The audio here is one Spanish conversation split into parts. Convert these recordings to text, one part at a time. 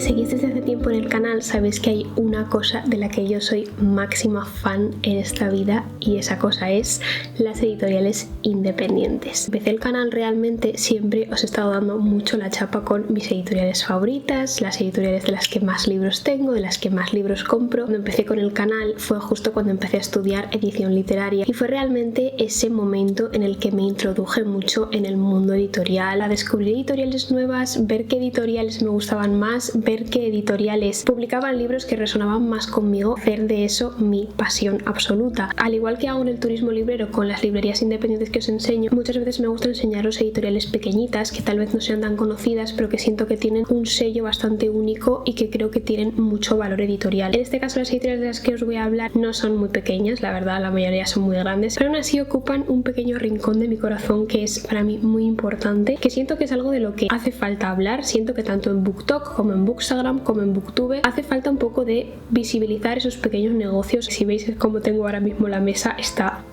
seguís desde hace tiempo en el canal, sabéis que hay una cosa de la que yo soy máxima fan en esta vida, y esa cosa es las editoriales independientes. Empecé el canal realmente, siempre os he estado dando mucho la chapa con mis editoriales favoritas, las editoriales de las que más libros tengo, de las que más libros compro. Cuando empecé con el canal fue justo cuando empecé a estudiar edición literaria y fue realmente ese momento en el que me introduje mucho en el mundo editorial, a descubrir editoriales nuevas, ver qué editoriales me gustaban más, ver qué editoriales publicaban libros que resonaban más conmigo, hacer de eso mi pasión absoluta. Al igual que hago en el turismo librero con las librerías independientes que os enseño, muchas veces me gusta enseñaros editoriales pequeñitas que tal vez no sean tan conocidas, pero que siento que tienen un sello bastante único y que creo que tienen mucho valor editorial. En este caso, las editoriales de las que os voy a hablar no son muy pequeñas, la verdad, la mayoría son muy grandes, pero aún así ocupan un pequeño rincón de mi corazón que es para mí muy importante, que siento que es algo de lo que hace falta hablar. Siento que tanto en BookTok como en Bookstagram como en Booktube hace falta un poco de visibilizar esos pequeños negocios. Si veis como tengo ahora mismo la mesa, está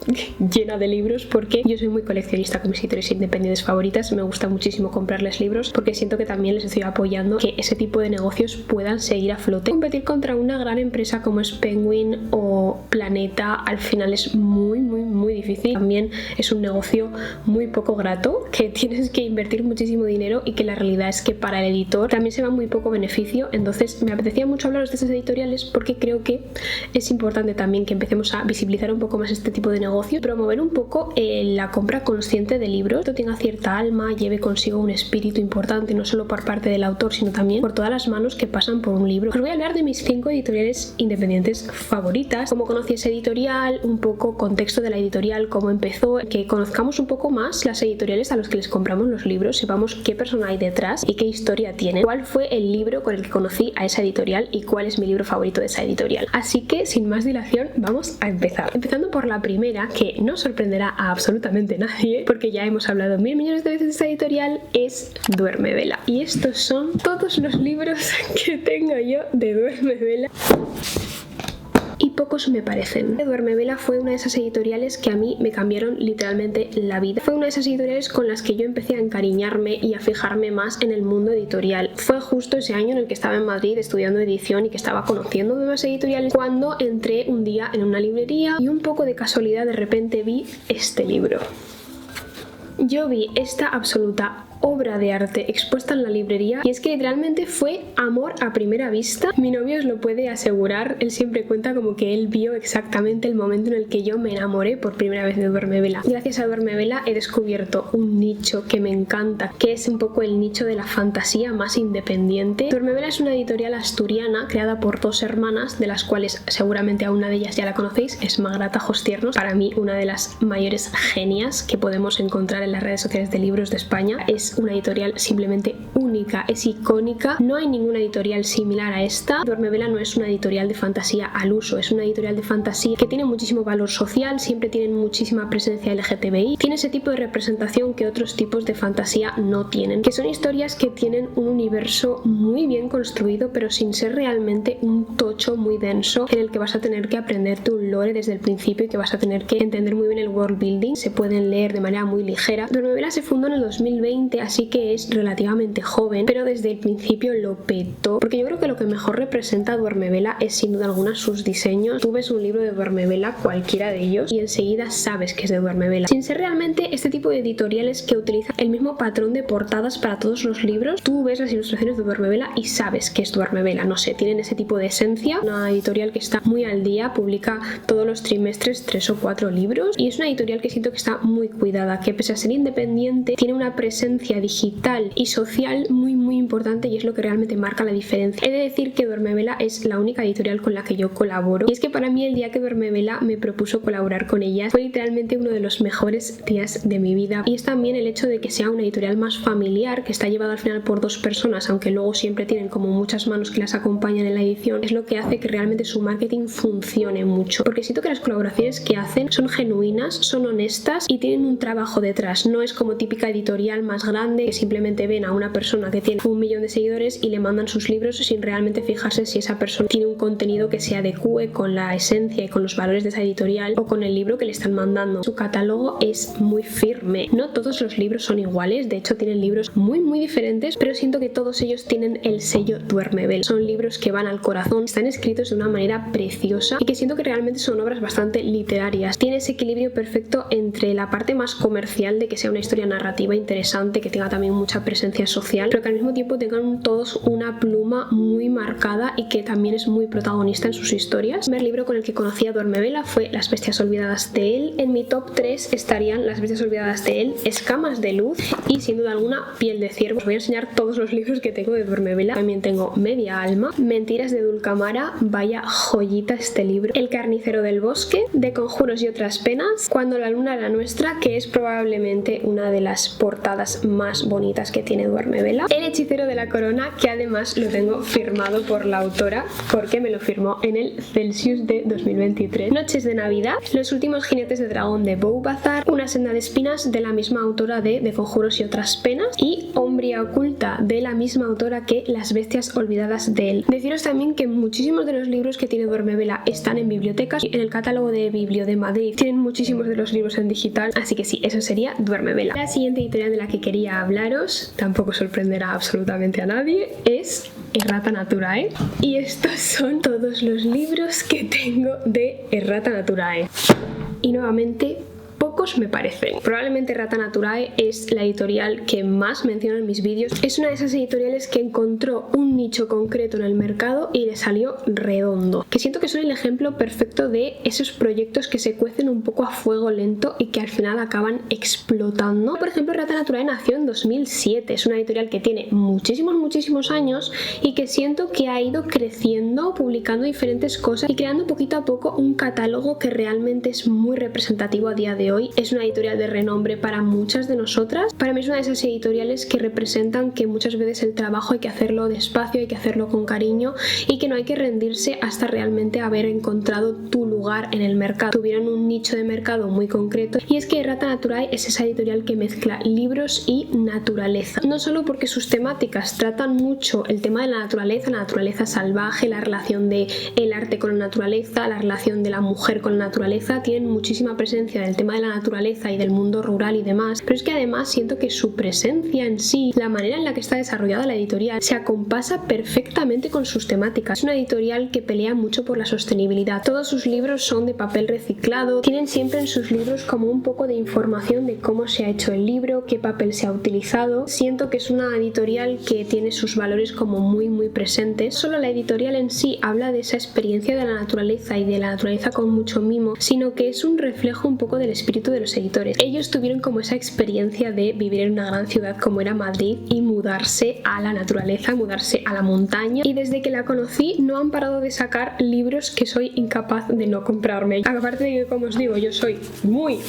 llena de libros porque yo soy muy coleccionista con mis editoriales independientes favoritas. Me gusta muchísimo comprarles libros porque siento que también les estoy apoyando que ese tipo de negocios puedan seguir a flote. Competir contra una gran empresa como es Penguin o Planeta al final es muy difícil. También es un negocio muy poco grato, que tienes que invertir muchísimo dinero y que la realidad es que para el editor también se va muy poco beneficio. Entonces me apetecía mucho hablaros de estas editoriales porque creo que es importante también que empecemos a visibilizar un poco más este tipo de negocio, promover un poco la compra consciente de libros, esto tenga cierta alma, lleve consigo un espíritu importante, no solo por parte del autor sino también por todas las manos que pasan por un libro. Os voy a hablar de mis 5 editoriales independientes favoritas, cómo conocí esa editorial, un poco contexto de la editorial, cómo empezó, que conozcamos un poco más las editoriales a los que les compramos los libros, sepamos qué persona hay detrás y qué historia tiene, cuál fue el libro con el que conocí a esa editorial y cuál es mi libro favorito de esa editorial. Así que sin más dilación vamos a empezar. Empezando por la primera, que no sorprenderá a absolutamente nadie porque ya hemos hablado 1000 millones de veces de esta editorial, es Duerme Vela. Y estos son todos los libros que tengo yo de Duerme Vela. Y pocos me parecen. Duerme Vela fue una de esas editoriales que a mí me cambiaron literalmente la vida. Fue una de esas editoriales con las que yo empecé a encariñarme y a fijarme más en el mundo editorial. Fue justo ese año en el que estaba en Madrid estudiando edición y que estaba conociendo nuevas editoriales cuando entré un día en una librería y un poco de casualidad de repente vi este libro. Yo vi esta absoluta obra de arte expuesta en la librería y es que literalmente fue amor a primera vista. Mi novio os lo puede asegurar, él siempre cuenta como que él vio exactamente el momento en el que yo me enamoré por primera vez de Duerme Vela. Gracias a Duerme Vela he descubierto un nicho que me encanta, que es un poco el nicho de la fantasía más independiente. Duerme Vela es una editorial asturiana creada por 2 hermanas, de las cuales seguramente a una de ellas ya la conocéis, es Magrata Jostiernos, para mí una de las mayores genias que podemos encontrar en las redes sociales de libros de España. Es una editorial simplemente única, es icónica, no hay ninguna editorial similar a esta. Duerme Vela no es una editorial de fantasía al uso, es una editorial de fantasía que tiene muchísimo valor social, siempre tienen muchísima presencia LGTBI, tiene ese tipo de representación que otros tipos de fantasía no tienen, que son historias que tienen un universo muy bien construido pero sin ser realmente un tocho muy denso en el que vas a tener que aprenderte un lore desde el principio y que vas a tener que entender muy bien el world building. Se pueden leer de manera muy ligera. Duerme Vela se fundó en el 2020, así que es relativamente joven, pero desde el principio lo petó, porque yo creo que lo que mejor representa a Duerme Vela es sin duda alguna sus diseños. Tú ves un libro de Duerme Vela, cualquiera de ellos, y enseguida sabes que es de Duerme Vela, sin ser realmente este tipo de editoriales que utilizan el mismo patrón de portadas para todos los libros. Tú ves las ilustraciones de Duerme Vela y sabes que es Duerme Vela, no sé, tienen ese tipo de esencia. Una editorial que está muy al día, publica todos los trimestres 3 o 4 libros y es una editorial que siento que está muy cuidada, que pese a ser independiente tiene una presencia digital y social muy importante y es lo que realmente marca la diferencia. He de decir que Duerme Vela es la única editorial con la que yo colaboro y es que para mí el día que Duerme Vela me propuso colaborar con ellas fue literalmente uno de los mejores días de mi vida, y es también el hecho de que sea una editorial más familiar, que está llevada al final por 2 personas, aunque luego siempre tienen como muchas manos que las acompañan en la edición, es lo que hace que realmente su marketing funcione mucho, porque siento que las colaboraciones que hacen son genuinas, son honestas y tienen un trabajo detrás. No es como típica editorial más grande que simplemente ven a una persona que tiene 1 millón de seguidores y le mandan sus libros sin realmente fijarse si esa persona tiene un contenido que se adecue con la esencia y con los valores de esa editorial o con el libro que le están mandando. Su catálogo es muy firme. No todos los libros son iguales, de hecho tienen libros muy diferentes, pero siento que todos ellos tienen el sello Duermevela. Son libros que van al corazón, están escritos de una manera preciosa y que siento que realmente son obras bastante literarias. Tiene ese equilibrio perfecto entre la parte más comercial de que sea una historia narrativa interesante, que tenga también mucha presencia social, pero que al mismo tiempo tengan todos una pluma muy marcada y que también es muy protagonista en sus historias. El primer libro con el que conocí a Duermevela fue Las bestias olvidadas de él. En mi top 3 estarían Las bestias olvidadas de él, Escamas de luz y sin duda alguna Piel de ciervo. Os voy a enseñar todos los libros que tengo de Duermevela. También tengo Media alma, Mentiras de Dulcamara, vaya joyita este libro, El carnicero del bosque, De conjuros y otras penas, Cuando la luna era nuestra, que es probablemente una de las portadas más bonitas que tiene Duermevela, El hechicero de la corona, que además lo tengo firmado por la autora porque me lo firmó en el Celsius de 2023, Noches de Navidad, Los últimos jinetes de dragón de Beaubazar, Una senda de espinas de la misma autora de conjuros y otras penas y Hombría oculta de la misma autora que Las bestias olvidadas de él. Deciros también que muchísimos de los libros que tiene Duermevela están en bibliotecas. En el catálogo de Biblio de Madrid tienen muchísimos de los libros en digital, así que sí, eso sería Duermevela. La siguiente editorial de la que quería hablaros, tampoco sorprenderá absolutamente a nadie, es Errata Naturae. Y estos son todos los libros que tengo de Errata Naturae. Y nuevamente, pocos me parecen. Probablemente Errata Naturae es la editorial que más menciono en mis vídeos. Es una de esas editoriales que encontró un nicho concreto en el mercado y le salió redondo. Que siento que son el ejemplo perfecto de esos proyectos que se cuecen un poco a fuego lento y que al final acaban explotando. Por ejemplo, Errata Naturae nació en 2007. Es una editorial que tiene muchísimos años y que siento que ha ido creciendo, publicando diferentes cosas y creando poquito a poco un catálogo que realmente es muy representativo a día de hoy. Es una editorial de renombre para muchas de nosotras. Para mí es una de esas editoriales que representan que muchas veces el trabajo hay que hacerlo despacio, hay que hacerlo con cariño y que no hay que rendirse hasta realmente haber encontrado tu lugar en el mercado. Tuvieron un nicho de mercado muy concreto y es que Errata Naturae es esa editorial que mezcla libros y naturaleza. No solo porque sus temáticas tratan mucho el tema de la naturaleza salvaje, la relación de el arte con la naturaleza, la relación de la mujer con la naturaleza, tienen muchísima presencia del tema de la naturaleza y del mundo rural y demás, pero es que además siento que su presencia en sí, la manera en la que está desarrollada la editorial, se acompasa perfectamente con sus temáticas. Es una editorial que pelea mucho por la sostenibilidad. Todos sus libros son de papel reciclado, tienen siempre en sus libros como un poco de información de cómo se ha hecho el libro, qué papel se ha utilizado. Siento que es una editorial que tiene sus valores como muy presentes. Solo la editorial en sí habla de esa experiencia de la naturaleza y de la naturaleza con mucho mimo, sino que es un reflejo un poco del espíritu de los editores. Ellos tuvieron como esa experiencia de vivir en una gran ciudad como era Madrid y mudarse a la naturaleza, mudarse a la montaña, y desde que la conocí no han parado de sacar libros que soy incapaz de no comprarme. Aparte de que, como os digo, yo soy muy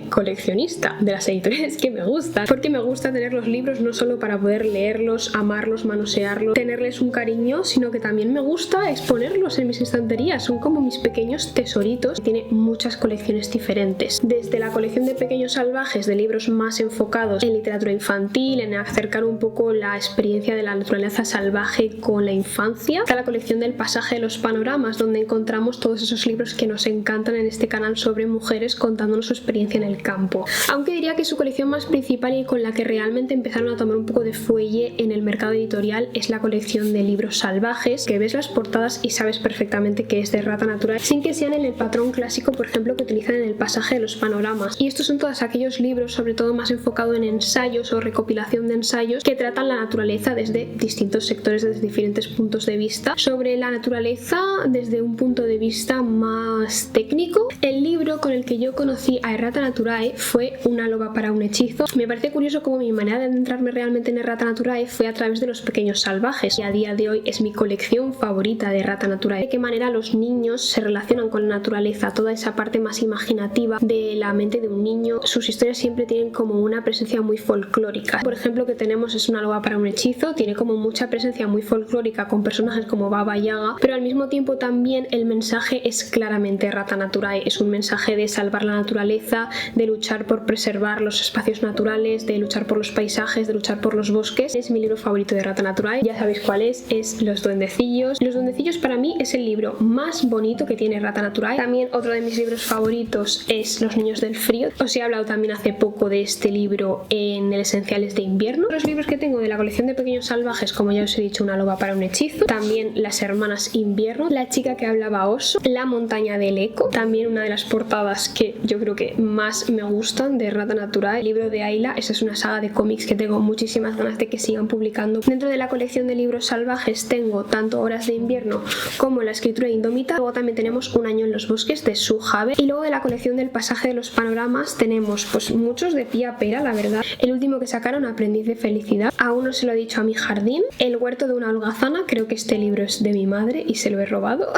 coleccionista de las editoriales que me gustan, porque me gusta tener los libros no solo para poder leerlos, amarlos, manosearlos, tenerles un cariño, sino que también me gusta exponerlos en mis estanterías. Son como mis pequeños tesoritos. Tiene muchas colecciones diferentes, desde la colección de Pequeños Salvajes, de libros más enfocados en literatura infantil, en acercar un poco la experiencia de la naturaleza salvaje con la infancia, hasta la colección del Pasaje de los Panoramas, donde encontramos todos esos libros que nos encantan en este canal sobre mujeres contándonos su experiencia en el campo. Aunque diría que su colección más principal y con la que realmente empezaron a tomar un poco de fuelle en el mercado editorial es la colección de libros salvajes, que ves las portadas y sabes perfectamente que es de Errata Naturae, sin que sean en el patrón clásico, por ejemplo, que utilizan en el Pasaje de los Panoramas. Y estos son todos aquellos libros, sobre todo más enfocados en ensayos o recopilación de ensayos, que tratan la naturaleza desde distintos sectores, desde diferentes puntos de vista. Sobre la naturaleza desde un punto de vista más técnico, el libro con el que yo conocí a Errata Naturae fue Una loba para un hechizo. Me parece curioso cómo mi manera de adentrarme realmente en Errata Naturae fue a través de Los Pequeños Salvajes, y a día de hoy es mi colección favorita de Errata Naturae. De qué manera los niños se relacionan con la naturaleza, toda esa parte más imaginativa de la mente de un niño. Sus historias siempre tienen como una presencia muy folclórica. Por ejemplo, que tenemos es Una loba para un hechizo, tiene como mucha presencia muy folclórica con personajes como Baba Yaga, pero al mismo tiempo también el mensaje es claramente Errata Naturae. Es un mensaje de salvar la naturaleza, naturaleza, de luchar por preservar los espacios naturales, de luchar por los paisajes, de luchar por los bosques. Es mi libro favorito de Rata Naturae, ya sabéis cuál es Los Duendecillos. Los Duendecillos para mí es el libro más bonito que tiene Rata Naturae. También otro de mis libros favoritos es Los Niños del Frío. Os he hablado también hace poco de este libro en el Esenciales de Invierno. Los libros que tengo de la colección de Pequeños Salvajes, como ya os he dicho, Una loba para un hechizo, también Las Hermanas Invierno, La chica que hablaba oso, La montaña del eco, también una de las portadas que yo creo que más me gustan de Rata Naturae, el libro de Ayla. Esa es una saga de cómics que tengo muchísimas ganas de que sigan publicando. Dentro de la colección de libros salvajes tengo tanto Horas de Invierno como La escritura indómita. Luego también tenemos Un año en los bosques de Sue Habe, y luego de la colección del Pasaje de los panoramas tenemos pues muchos de Pía Pera, la verdad. El último que sacaron, Aprendiz de felicidad, aún no se lo he dicho a mi jardín. El huerto de una holgazana, creo que este libro es de mi madre y se lo he robado.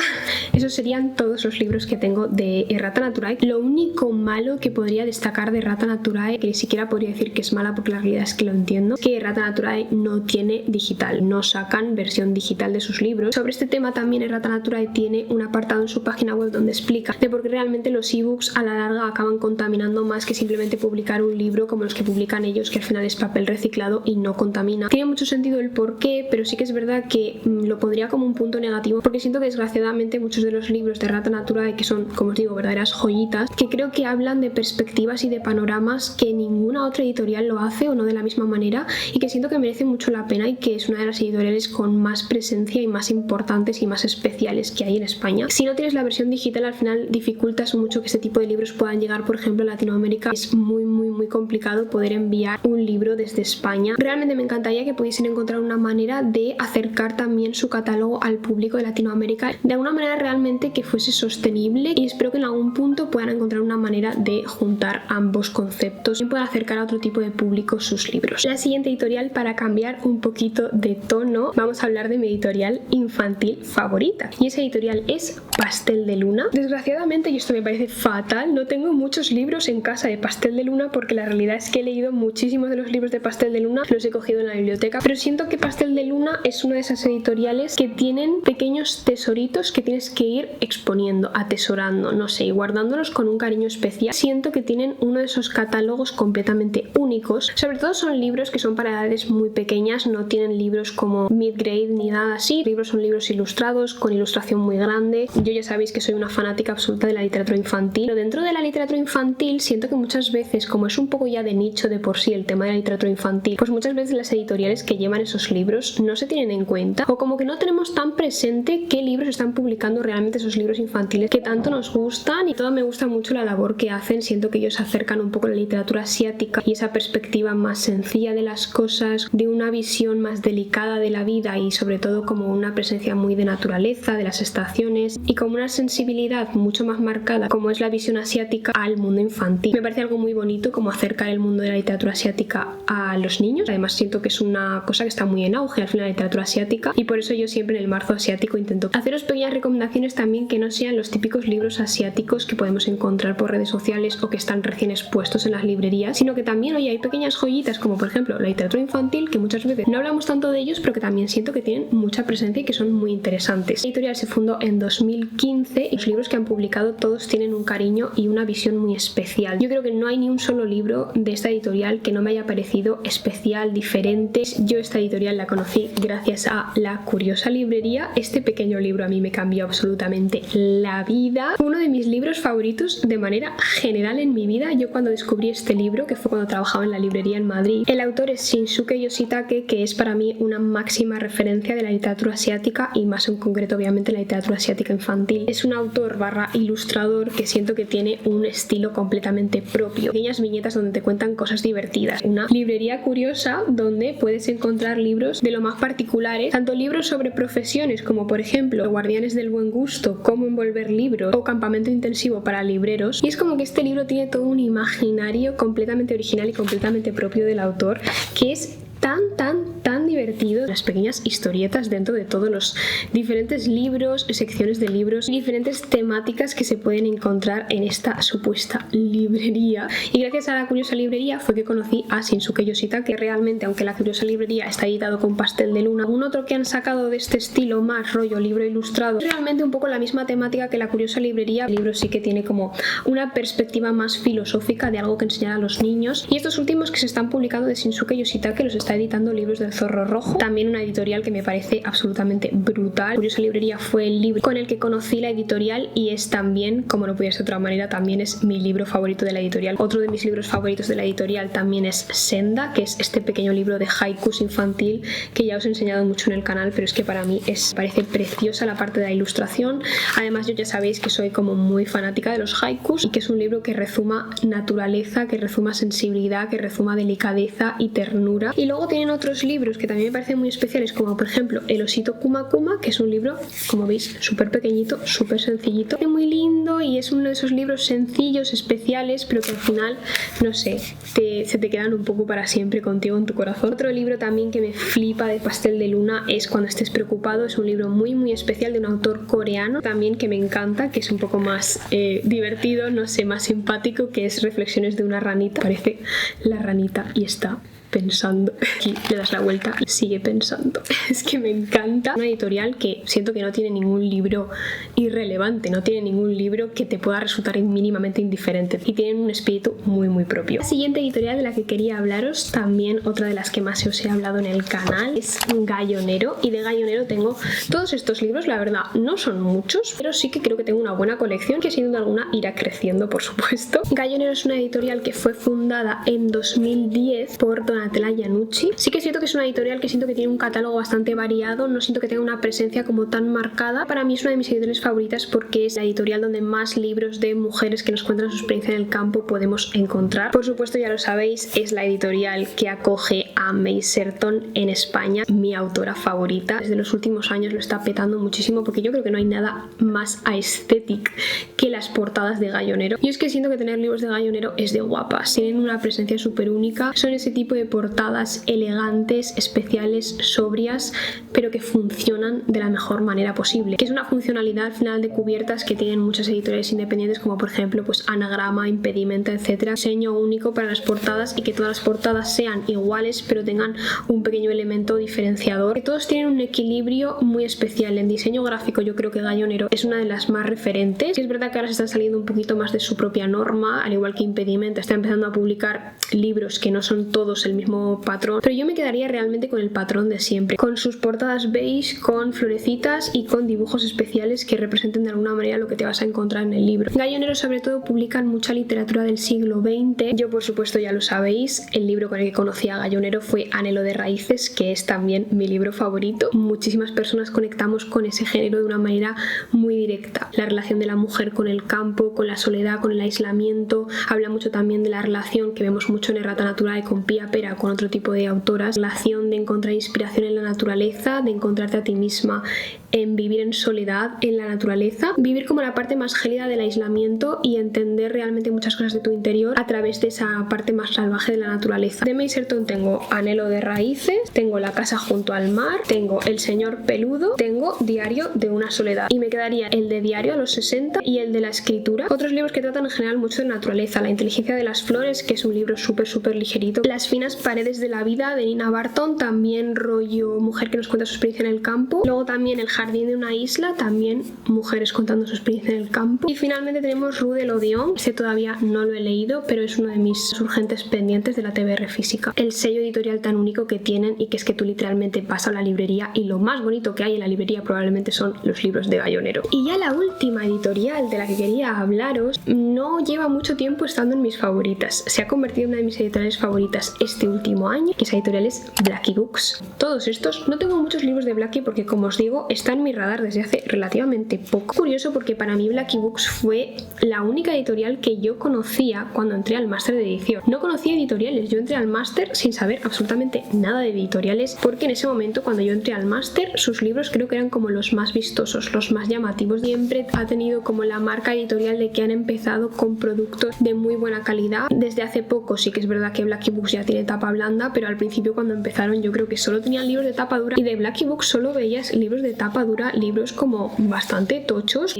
Esos serían todos los libros que tengo de Rata Naturae. Lo único malo que podría destacar de Rata Naturae, que ni siquiera podría decir que es mala porque la realidad es que lo entiendo, es que Rata Naturae no tiene digital, no sacan versión digital de sus libros. Sobre este tema también Rata Naturae tiene un apartado en su página web donde explica de por qué realmente los ebooks a la larga acaban contaminando más que simplemente publicar un libro como los que publican ellos, que al final es papel reciclado y no contamina. Tiene mucho sentido el por qué, pero sí que es verdad que lo pondría como un punto negativo, porque siento que desgraciadamente muchos de los libros de Rata Naturae, que son, como os digo, verdaderas joyitas, que creo que hablan de perspectivas y de panoramas que ninguna otra editorial lo hace, o no de la misma manera, y que siento que merece mucho la pena y que es una de las editoriales con más presencia y más importantes y más especiales que hay en España. Si no tienes la versión digital, al final dificultas mucho que este tipo de libros puedan llegar, por ejemplo, a Latinoamérica. Es muy complicado poder enviar un libro desde España. Realmente me encantaría que pudiesen encontrar una manera de acercar también su catálogo al público de Latinoamérica de alguna manera realmente que fuese sostenible, y espero que en algún punto puedan encontrar una manera de juntar ambos conceptos y puedan acercar a otro tipo de público sus libros. La siguiente editorial, para cambiar un poquito de tono, vamos a hablar de mi editorial infantil favorita, y esa editorial es Pastel de Luna. Desgraciadamente, y esto me parece fatal, no tengo muchos libros en casa de Pastel de Luna, porque la realidad es que he leído muchísimos de los libros de Pastel de Luna, los he cogido en la biblioteca, pero siento que Pastel de Luna es una de esas editoriales que tienen pequeños tesoritos que tienes que ir exponiendo, atesorando, no sé, y guardándolos con un cariño especial. Siento que tienen uno de esos catálogos completamente únicos. Sobre todo son libros que son para edades muy pequeñas, no tienen libros como mid-grade ni nada así. Los libros son libros ilustrados, con ilustración muy grande. Yo ya sabéis que soy una fanática absoluta de la literatura infantil, pero dentro de la literatura infantil siento que muchas veces, como es un poco ya de nicho de por sí el tema de la literatura infantil, pues muchas veces las editoriales que llevan esos libros no se tienen en cuenta, o como que no tenemos tan presente qué libros están publicando realmente esos libros infantiles que tanto nos gustan. Y todo me gusta mucho la labor que hacen. Siento que ellos acercan un poco la literatura asiática y esa perspectiva más sencilla de las cosas, de una visión más delicada de la vida, y sobre todo como una presencia muy de naturaleza, de las estaciones, y como una sensibilidad mucho más marcada como es la visión asiática al mundo infantil. Me parece algo muy bonito como acercar el mundo de la literatura asiática a los niños. Además siento que es una cosa que está muy en auge al final la literatura asiática, y por eso yo siempre en el marzo asiático intento haceros pequeñas recomendaciones también que no sean los típicos libros asiáticos que podemos encontrar por redes sociales o que están recién expuestos en las librerías, sino que también hoy hay pequeñas joyitas como por ejemplo la literatura infantil, que muchas veces no hablamos tanto de ellos, pero que también siento que tienen mucha presencia y que son muy interesantes. La editorial se fundó en 2015 y los libros que han publicado todos tienen un cariño y una visión muy especial. Yo creo que no hay ni un solo libro de esta editorial que no me haya parecido especial, diferente. Yo esta editorial la conocí gracias a La Curiosa Librería. Este pequeño libro a mí me cambió absolutamente la vida. Uno de mis libros favoritos de manera general en mi vida. Yo cuando descubrí este libro, que fue cuando trabajaba en la librería en Madrid, el autor es Shinsuke Yoshitake, que es para mí una máxima referencia de la literatura asiática, y más en concreto obviamente la literatura asiática infantil. Es un autor / ilustrador que siento que tiene un estilo completamente propio. Pequeñas viñetas donde te cuentan cosas divertidas. Una librería curiosa donde puedes encontrar libros de lo más particulares, tanto libros sobre profesiones como por ejemplo Guardianes del Buen Gusto, Cómo envolver libros, o Campamento intensivo para libreros. Y es como que este libro tiene todo un imaginario completamente original y completamente propio del autor, que es tan divertido. Las pequeñas historietas dentro de todos los diferentes libros, secciones de libros y diferentes temáticas que se pueden encontrar en esta supuesta librería. Y gracias a la curiosa librería fue que conocí a Shinsuke Yoshitake, que realmente, aunque la curiosa librería está editado con pastel de luna, un otro que han sacado de este estilo más rollo libro ilustrado, es realmente un poco la misma temática que la curiosa librería. El libro sí que tiene como una perspectiva más filosófica de algo que enseñar a los niños. Y estos últimos que se están publicando de Shinsuke Yoshitake los está editando Libros del Zorro Rojo, también una editorial que me parece absolutamente brutal. Curiosa librería fue el libro con el que conocí la editorial y es también, como no podía ser de otra manera, también es mi libro favorito de la editorial. Otro de mis libros favoritos de la editorial también es Senda, que es este pequeño libro de haikus infantil que ya os he enseñado mucho en el canal, pero es que para mí parece preciosa la parte de la ilustración. Además, yo ya sabéis que soy como muy fanática de los haikus y que es un libro que rezuma naturaleza, que rezuma sensibilidad, que rezuma delicadeza y ternura. Y luego tienen otros libros que también me parecen muy especiales, como por ejemplo El osito Kuma Kuma, que es un libro, como veis, súper pequeñito, súper sencillito, muy lindo, y es uno de esos libros sencillos, especiales, pero que al final, no sé, se te quedan un poco para siempre contigo en tu corazón. Otro libro también que me flipa de pastel de luna es Cuando estés preocupado. Es un libro muy especial de un autor coreano también que me encanta, que es un poco más divertido, no sé, más simpático, que es Reflexiones de una ranita. Parece la ranita y está pensando. Aquí le das la vuelta y sigue pensando. Es que me encanta. Una editorial que siento que no tiene ningún libro irrelevante, no tiene ningún libro que te pueda resultar mínimamente indiferente, y tienen un espíritu muy propio. La siguiente editorial de la que quería hablaros, también otra de las que más os he hablado en el canal, es Gallonero, y de Gallonero tengo todos estos libros. La verdad no son muchos, pero sí que creo que tengo una buena colección que sin duda alguna irá creciendo, por supuesto. Gallonero es una editorial que fue fundada en 2010 por Donatella Iannucci. Sí que es cierto que es una editorial que siento que tiene un catálogo bastante variado, no siento que tenga una presencia como tan marcada. Para mí es una de mis editoriales favoritas porque es la editorial donde más libros de mujeres que nos cuentan su experiencia en el campo podemos encontrar. Por supuesto, ya lo sabéis, es la editorial que acoge a May Serton en España, mi autora favorita. Desde los últimos años lo está petando muchísimo porque yo creo que no hay nada más aesthetic que las portadas de Gallonero. Y es que siento que tener libros de Gallonero es de guapas, tienen una presencia súper única, son ese tipo de portadas elegantes, especiales, sobrias, pero que funcionan de la mejor manera posible, que es una funcionalidad al final de cubiertas que tienen muchas editoriales independientes, como por ejemplo pues Anagrama, Impedimenta, etcétera. Diseño único para las portadas y que todas las portadas sean iguales pero tengan un pequeño elemento diferenciador, que todos tienen un equilibrio muy especial. En diseño gráfico yo creo que Gallonero es una de las más referentes. Es verdad que ahora se están saliendo un poquito más de su propia norma, al igual que Impedimenta está empezando a publicar libros que no son todos el mismo patrón, pero yo me quedaría realmente con el patrón de siempre, con sus portadas beige, con florecitas y con dibujos especiales que representen de alguna manera lo que te vas a encontrar en el libro. Gallonero sobre todo publican mucha literatura del siglo XX. Yo, por supuesto, ya lo sabéis, el libro con el que conocí a Gallonero fue Anhelo de raíces, que es también mi libro favorito. Muchísimas personas conectamos con ese género de una manera muy directa. La relación de la mujer con el campo, con la soledad, con el aislamiento. Habla mucho también de la relación que vemos mucho en Errata Naturae con Pia Pera, con otro tipo de autoras. La relación de encontrar inspiración en la naturaleza, de encontrarte a ti misma en vivir en soledad en la naturaleza, vivir como la parte más gélida del aislamiento y entender realmente muchas cosas de tu interior a través de esa parte más salvaje de la naturaleza. De May Serton tengo Anhelo de raíces, tengo La casa junto al mar, tengo El señor peludo, tengo Diario de una soledad, y me quedaría el de Diario a los 60 y el de la escritura. Otros libros que tratan en general mucho de naturaleza: La inteligencia de las flores, que es un libro súper ligerito, Las finas paredes de la vida de Nina Barton, también rollo mujer que nos cuenta su experiencia en el campo. Luego también El jardín de una isla, también mujeres contando su experiencia en el campo. Y finalmente tenemos Rue de l'Odéon. Este todavía no lo he leído, pero es uno de mis urgentes pendientes de la TBR física. El sello editorial tan único que tienen, y que es que tú literalmente vas a la librería y lo más bonito que hay en la librería probablemente son los libros de Gallonero. Y ya la última editorial de la que quería hablaros no lleva mucho tiempo estando en mis favoritas. Se ha convertido en una de mis editoriales favoritas este último año, que esa editorial es Blackie Books. Todos estos, no tengo muchos libros de Blackie porque, como os digo, está en mi radar desde hace relativamente poco. Curioso porque para mí Blackie Books fue la única editorial que yo conocía cuando entré al máster de edición. No conocía editoriales, yo entré al máster sin saber absolutamente nada de editoriales, porque en ese momento, cuando yo entré al máster, sus libros creo que eran como los más vistosos, los más llamativos. Siempre ha tenido como la marca editorial de que han empezado con productos de muy buena calidad. Desde hace poco sí que es verdad que Blackie Books ya tiene tapa blanda, pero al principio cuando empezaron yo creo que solo tenían libros de tapa dura, y de Blackie Books solo veías libros de tapa dura, libros como bastante tochos,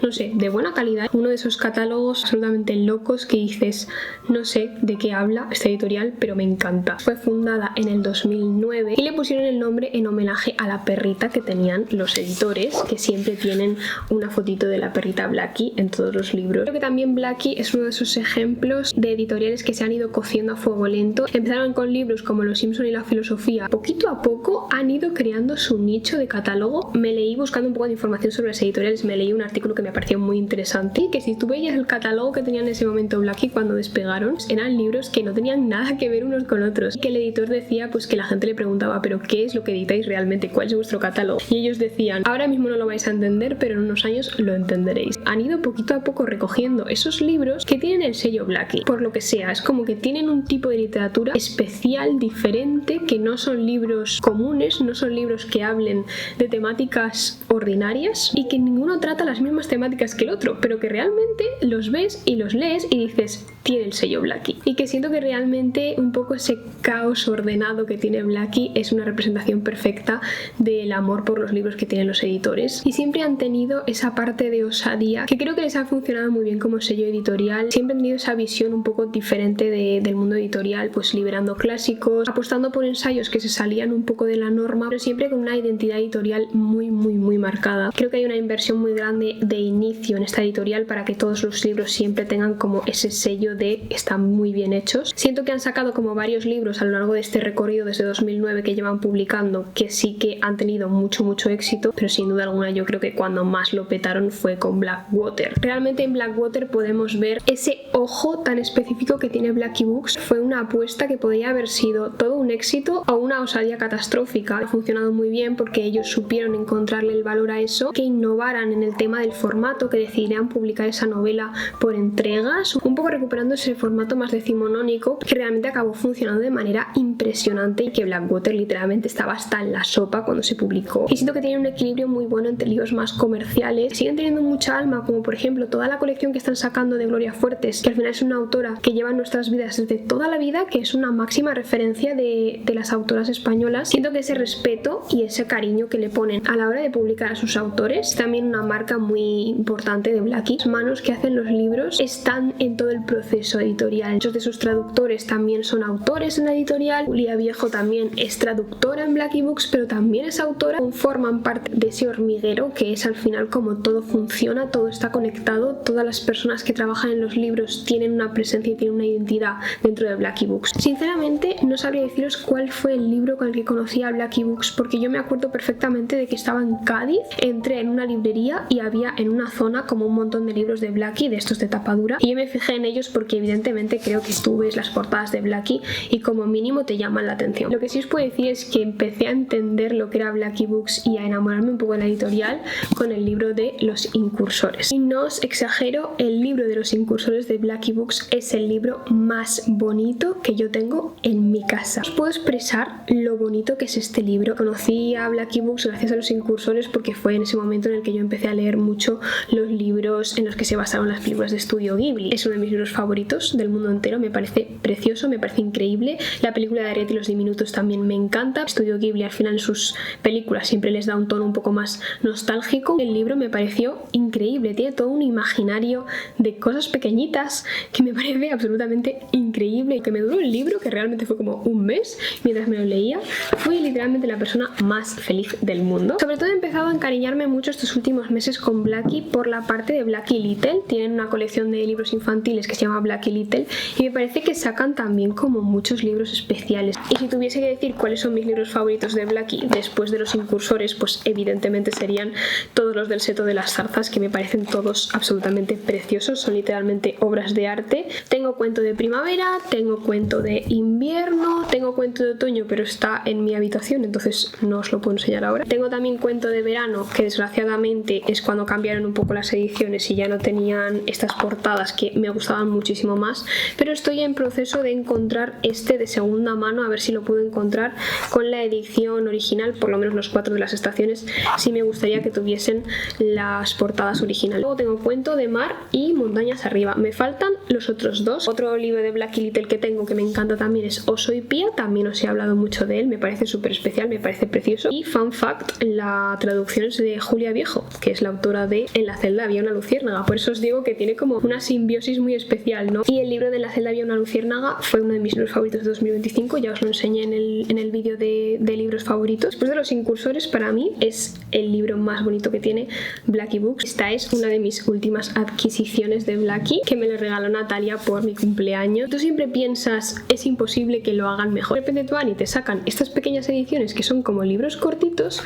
no sé, de buena calidad. Uno de esos catálogos absolutamente locos que dices, no sé de qué habla esta editorial, pero me encanta. Fue fundada en el 2009 y le pusieron el nombre en homenaje a la perrita que tenían los editores, que siempre tienen una fotito de la perrita Blackie en todos los libros. Creo que también Blackie es uno de esos ejemplos de editoriales que se han ido cociendo a fuego lento. Empezaron con libros como Los Simpson y la filosofía. Poquito a poco han ido creando su nicho de catálogo. Me leí, buscando un poco de información sobre las editoriales, me leí un artículo que me pareció muy interesante, y que si tú veías el catálogo que tenían en ese momento Blackie cuando despegaron, eran libros que no tenían nada que ver unos con otros, y que el editor decía pues que la gente le preguntaba, pero ¿qué es lo que editáis realmente? ¿Cuál es vuestro catálogo? Y ellos decían, ahora mismo no lo vais a entender, pero en unos años lo entenderéis. Han ido poquito a poco recogiendo esos libros que tienen el sello Blackie, por lo que sea, es como que tienen un tipo de literatura especial, diferente, que no son libros comunes, no son libros que hablen de temáticas ordinarias y que ninguno trata las mismas temáticas que el otro, pero que realmente los ves y los lees y dices, tiene el sello Blackie. Y que siento que realmente un poco ese caos ordenado que tiene Blackie es una representación perfecta del amor por los libros que tienen los editores, y siempre han tenido esa parte de osadía que creo que les ha funcionado muy bien como sello editorial. Siempre han tenido esa visión un poco diferente del mundo editorial, pues liberando clásicos, apostando por ensayos que se salían un poco de la norma, pero siempre con una identidad editorial muy marcada. Creo que hay una inversión muy grande de inicio en esta editorial para que todos los libros siempre tengan como ese sello de están muy bien hechos. Siento que han sacado como varios libros a lo largo de este recorrido desde 2009 que llevan publicando, que sí que han tenido mucho éxito, pero sin duda alguna yo creo que cuando más lo petaron fue con Blackwater. Realmente en Blackwater podemos ver ese ojo tan específico que tiene Blackie Books. Fue una apuesta que podría haber sido todo un éxito o una osadía catastrófica. Ha funcionado muy bien porque ellos supieron encontrarle el valor a eso, que innovaran en el tema del formato, que decidieran publicar esa novela por entregas, un poco recuperando ese formato más decimonónico, que realmente acabó funcionando de manera impresionante, y que Blackwater literalmente estaba hasta en la sopa cuando se publicó. Y siento que tiene un equilibrio muy bueno entre libros más comerciales, siguen teniendo mucha alma, como por ejemplo toda la colección que están sacando de Gloria Fuertes, que al final es una autora que lleva en nuestras vidas desde toda la vida, que es una máxima referencia de las autoras españolas. Siento que ese respeto y ese cariño que le ponen a la hora de publicar a sus autores, también una marca muy importante de Blackie. Las manos que hacen los libros están en todo el proceso editorial. Muchos de sus traductores también son autores en la editorial. Julia Viejo también es traductora en Blackie Books, pero también es autora. Forman parte de ese hormiguero que es al final como todo funciona, todo está conectado, todas las personas que trabajan en los libros tienen una presencia y tienen una identidad dentro de Blackie Books. Sinceramente no sabría deciros cuál fue el libro con el que conocí a Blackie Books, porque yo me acuerdo perfectamente de que estaba en Cádiz, entré en una librería y había en una zona como un montón de libros de Blackie, de estos de tapa dura, y yo me fijé en ellos porque evidentemente creo que tú ves las portadas de Blackie y como mínimo te llaman la atención. Lo que sí os puedo decir es que empecé a entender lo que era Blackie Books y a enamorarme un poco de la editorial con el libro de Los Incursores. Y no os exagero, el libro de Los Incursores de Blackie Books es el libro más bonito que yo tengo en mi casa. Os puedo expresar lo bonito que es este libro. Conocí a Blackie Books gracias a Los Incursores porque fue en ese momento en el que yo empecé a leer mucho los libros en los que se basaron las películas de Estudio Ghibli. Es uno de mis libros favoritos del mundo entero, me parece precioso, me parece increíble. La película de Ariete y los Diminutos también me encanta. Estudio Ghibli al final en sus películas siempre les da un tono un poco más nostálgico. El libro me pareció increíble, tiene todo un imaginario de cosas pequeñitas que me parece absolutamente increíble, y que me duró el libro, que realmente fue como un mes mientras me lo leía. Fui literalmente la persona más feliz del mundo. Sobre todo he empezado a encariñarme mucho estos últimos meses con Blackie por la parte de Blackie Little. Tienen una colección de libros infantiles que se llama Blackie Little y me parece que sacan también como muchos libros especiales. Y si tuviese que decir cuáles son mis libros favoritos de Blackie después de Los Incursores, pues evidentemente serían todos los del Seto de las Zarzas, que me parecen todos absolutamente preciosos, son literalmente obras de arte. Tengo cuento de primavera, tengo cuento de invierno, tengo cuento de otoño, pero está en mi habitación, entonces no os lo puedo enseñar ahora. Tengo también cuento de verano, que desgraciadamente es cuando cambiaron un poco las ediciones y ya no tenían estas portadas que me gustaban muchísimo muchísimo más, pero estoy en proceso de encontrar este de segunda mano, a ver si lo puedo encontrar con la edición original, por lo menos los 4 de las estaciones, sí me gustaría que tuviesen las portadas originales. Luego tengo Cuento de Mar y Montañas Arriba. Me faltan los otros dos. Otro libro de Blackie Little que tengo que me encanta también es Oso y Pía, también os he hablado mucho de él, me parece súper especial, me parece precioso. Y fun fact, la traducción es de Julia Viejo, que es la autora de En la celda había una luciérnaga, por eso os digo que tiene como una simbiosis muy especial, ¿no? Y el libro de En la celda había una luciérnaga fue uno de mis libros favoritos de 2025, ya os lo enseñé en el vídeo de libros favoritos. Después de Los Incursores, para mí es el libro más bonito que tiene Blackie Books. Esta es una de mis últimas adquisiciones de Blackie, que me lo regaló Natalia por mi cumpleaños. Tú siempre piensas, es imposible que lo hagan mejor. De repente tú van y te sacan estas pequeñas ediciones que son como libros cortitos,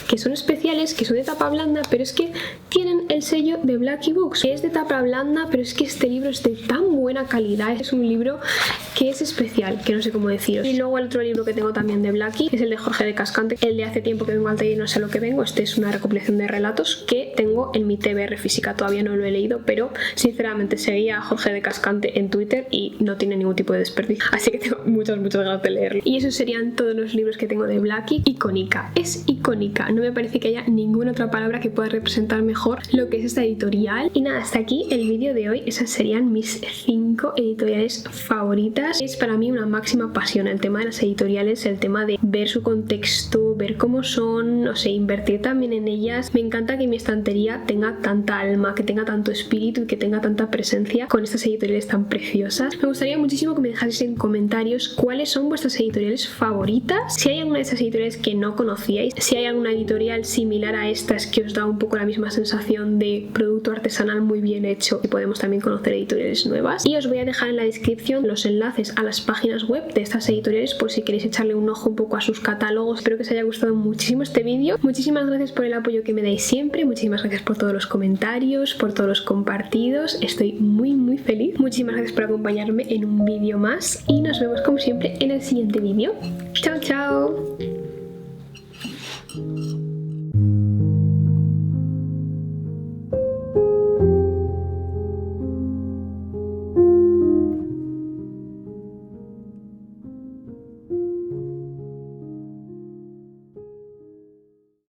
que son especiales, que son de tapa blanda, pero es que tienen el sello de Blackie Books, que es de tapa blanda, pero es que este libro es de tan buena calidad. Es un libro que es especial, que no sé cómo deciros. Y luego el otro libro que tengo también de Blackie es el de Jorge de Cascante, el de Hace tiempo que vengo al taller y no sé a lo que vengo. Este es una recopilación de relatos que tengo en mi TBR física, todavía no lo he leído, pero sinceramente seguía a Jorge de Cascante en Twitter y no tiene ningún tipo de desperdicio, así que tengo muchas ganas de leerlo. Y esos serían todos los libros que tengo de Blackie. Icónica, es icónica, no me parece que haya ninguna otra palabra que pueda representar mejor lo que es esta editorial. Y nada, hasta aquí el vídeo de hoy. Esas serían mis 5 editoriales favoritas. Es para mí una máxima pasión el tema de las editoriales, el tema de ver su contexto, ver cómo son, no sé, invertir también en ellas. Me encanta que mi estantería tenga tanta alma, que tenga tanto espíritu y que tenga tanta presencia con estas editoriales tan preciosas. Me gustaría muchísimo que me dejaseis en comentarios cuáles son vuestras editoriales favoritas, si hay alguna de esas editoriales que no conocíais, si hay alguna editorial similar a estas que os da un poco la misma sensación de producto artesanal muy bien hecho, y podemos también conocer editoriales nuevas. Y os voy a dejar en la descripción los enlaces a las páginas web de estas editoriales por si queréis echarle un ojo un poco a sus catálogos. Espero que os haya gustado muchísimo este vídeo. Muchísimas gracias por el apoyo que me dais siempre, muchísimas gracias por todos los comentarios, por todos los compartidos. Estoy muy feliz. Muchísimas gracias por acompañarme en un vídeo más y nos vemos como siempre en el siguiente vídeo. Chao, chao.